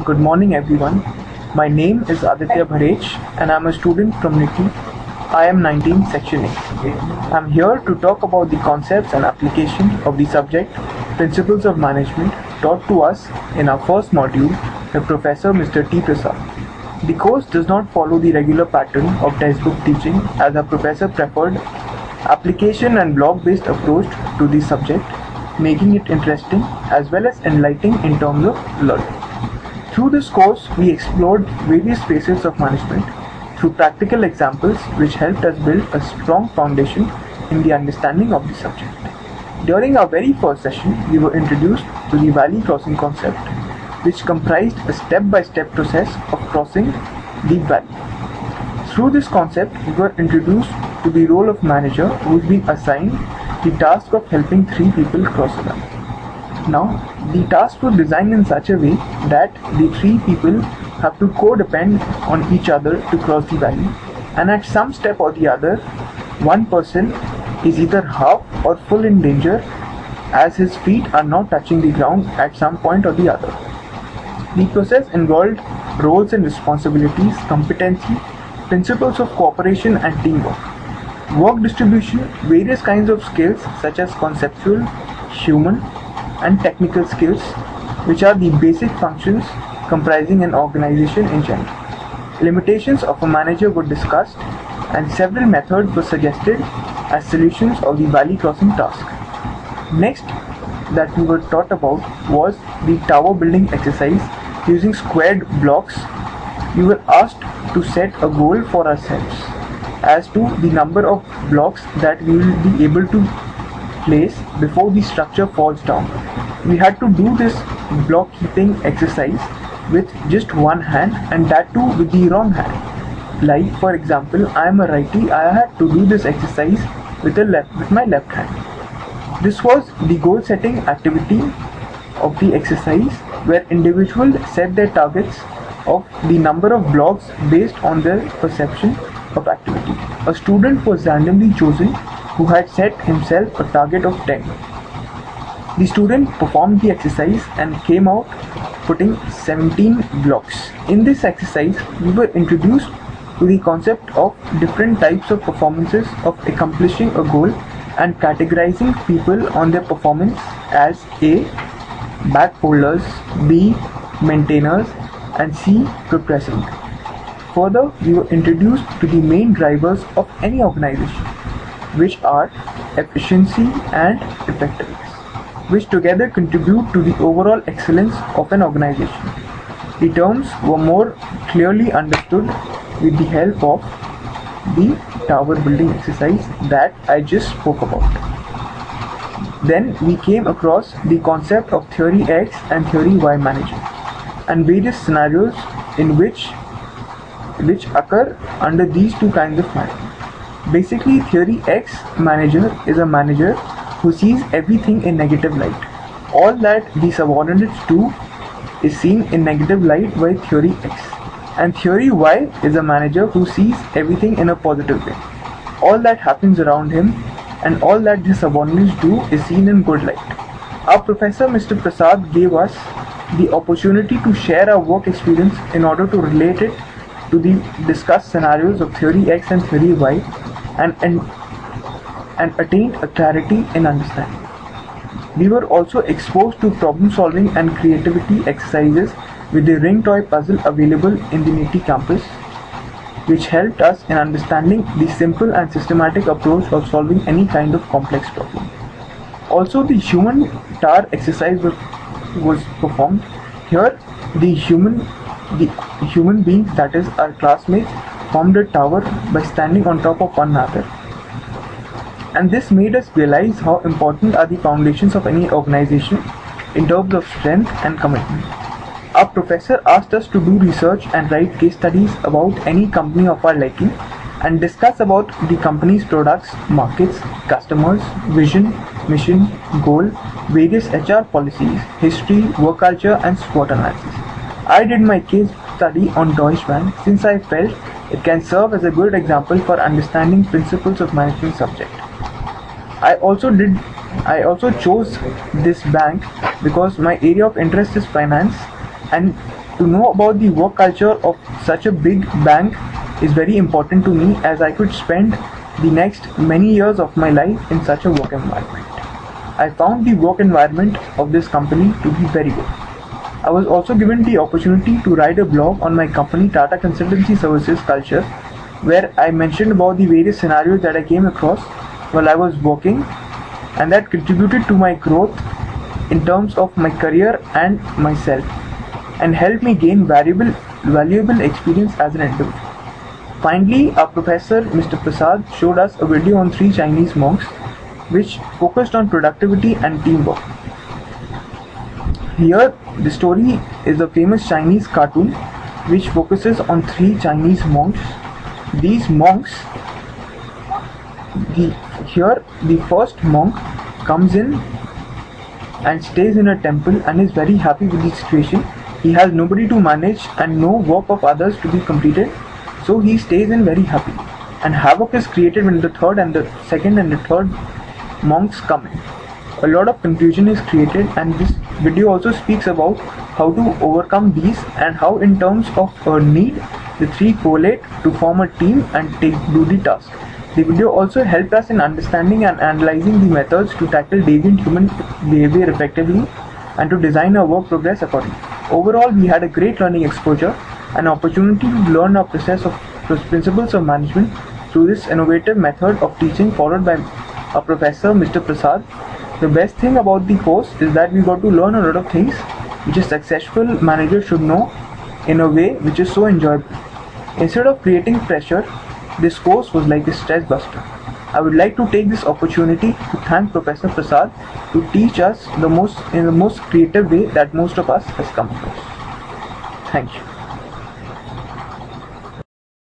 Good morning everyone. My name is Aditya Bharech and I am a student from NITI. I am 19 section A. I am here to talk about the concepts and application of the subject Principles of Management taught to us in our first module by Professor Mr. T. Prasad. The course does not follow the regular pattern of textbook teaching as our professor preferred application and block-based approach to the subject, making it interesting as well as enlightening in terms of learning. Through this course, we explored various phases of management through practical examples which helped us build a strong foundation in the understanding of the subject. During our very first session, we were introduced to the valley crossing concept, which comprised a step-by-step process of crossing the valley. Through this concept, we were introduced to the role of manager who is being assigned the task of helping three people cross a valley. Now, the task was designed in such a way that the three people have to co-depend on each other to cross the valley, and at some step or the other, one person is either half or full in danger as his feet are not touching the ground at some point or the other. The process involved roles and responsibilities, competency, principles of cooperation and teamwork, work distribution, various kinds of skills such as conceptual, human, and technical skills, which are the basic functions comprising an organization in general. Limitations of a manager were discussed and several methods were suggested as solutions of the valley crossing task. Next that we were taught about was the tower building exercise using squared blocks. We were asked to set a goal for ourselves as to the number of blocks that we will be able to place before the structure falls down. We had to do this block keeping exercise with just one hand, and that too with the wrong hand. Like for example, I am a righty, I had to do this exercise with my left hand. This was the goal setting activity of the exercise where individuals set their targets of the number of blocks based on their perception of activity. A student was randomly chosen who had set himself a target of 10. The student performed the exercise and came out putting 17 blocks. In this exercise, we were introduced to the concept of different types of performances of accomplishing a goal and categorizing people on their performance as A. backholders, B. maintainers, and C. progressing. Further, we were introduced to the main drivers of any organization, which are efficiency and effectiveness, which together contribute to the overall excellence of an organization. The terms were more clearly understood with the help of the tower building exercise that I just spoke about. Then we came across the concept of theory X and theory Y management and various scenarios in which occur under these two kinds of management. Basically, theory X manager is a manager who sees everything in negative light. All that the subordinates do is seen in negative light by theory X. And theory Y is a manager who sees everything in a positive way. All that happens around him and all that the subordinates do is seen in good light. Our professor Mr. Prasad gave us the opportunity to share our work experience in order to relate it to the discussed scenarios of theory X and theory Y and attained a clarity in understanding. We were also exposed to problem solving and creativity exercises with the ring toy puzzle available in the NITI campus, which helped us in understanding the simple and systematic approach of solving any kind of complex problem. Also, the human tower exercise was performed. Here, the human beings, that is our classmates, formed a tower by standing on top of one another. And this made us realize how important are the foundations of any organization in terms of strength and commitment. Our professor asked us to do research and write case studies about any company of our liking and discuss about the company's products, markets, customers, vision, mission, goal, various HR policies, history, work culture, and SWOT analysis. I did my case study on Deutsche Bank since I felt it can serve as a good example for understanding principles of management subject. I also did I also chose this bank because my area of interest is finance, and to know about the work culture of such a big bank is very important to me, as I could spend the next many years of my life in such a work environment. I found the work environment of this company to be very good. I was also given the opportunity to write a blog on my company Tata Consultancy Services culture, where I mentioned about the various scenarios that I came across while I was working, and that contributed to my growth in terms of my career and myself, and helped me gain valuable experience as an individual. Finally, our professor Mr. Prasad showed us a video on 3 Chinese monks which focused on productivity and teamwork. Here, the story is a famous Chinese cartoon which focuses on 3 Chinese monks. These monks, the first monk comes in and stays in a temple and is very happy with the situation. He has nobody to manage and no work of others to be completed, so he stays in very happy. And havoc is created when the third and the second and the third monks come in. A lot of confusion is created, and this video also speaks about how to overcome these and how in terms of a need the 3 collate to form a team and do the task. The video also helped us in understanding and analyzing the methods to tackle deviant human behavior effectively and to design our work progress accordingly. Overall, we had a great learning exposure and opportunity to learn our process of principles of management through this innovative method of teaching followed by our professor Mr. Prasad. The best thing about the course is that we got to learn a lot of things which a successful manager should know in a way which is so enjoyable. Instead of creating pressure, this course was like a stress buster. I would like to take this opportunity to thank Professor Prasad to teach us in the most creative way that most of us has come across. Thank you.